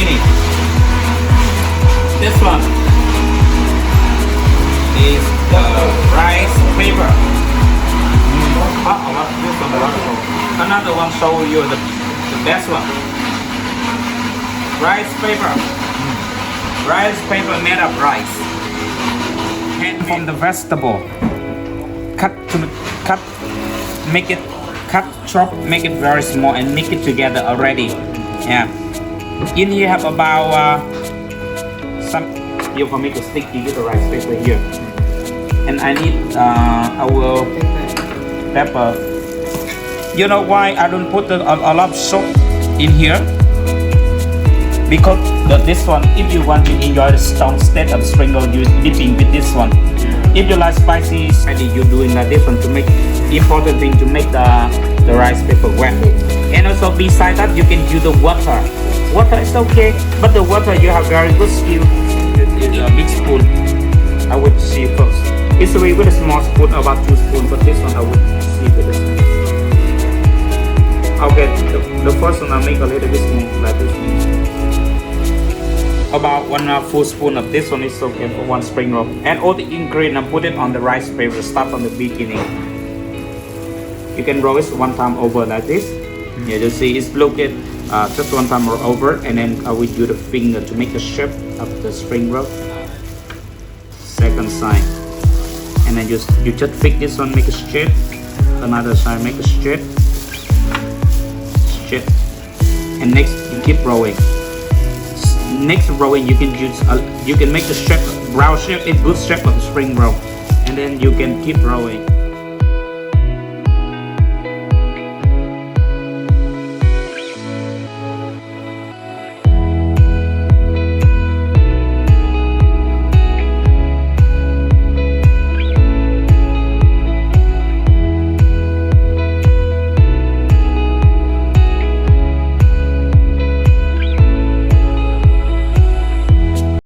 beginning. This one is the rice paper. Another one show you the best one. Rice paper. Rice paper made of rice. And from the vegetable. Cut, make it, chop, make it very small and make it together already. Yeah. In here have about some, you can make a stick, you get the rice paper here. And I need our pepper. You know why I don't put a lot of salt in here? Because this one, if you want to enjoy the stone instead of sprinkle, you dipping with this one. If you like spicy, you're doing like this one to make important thing to make the rice paper wet. And also beside that, you can use the water. Water is okay, but the water you have very good skill. It's a big spoon. I would see first. It's a way with a small spoon, about 2 spoons, but this one I would see with this one. Okay, the first one I make a little bit small, like this one. About 1 full spoon of this one is okay for 1 spring roll. And all the ingredients and put it on the rice paper. Start from the beginning. You can roll it 1 time over like this. Yeah, you see it's located just 1 time over, and then I will use the finger to make the shape of the spring roll. Second side, and then you just fix this one, make it straight. Another side, make it straight. Straight. And next you keep rolling. Next rolling, you can use you can make the shape, round shape, a good shape of the spring roll, and then you can keep rolling.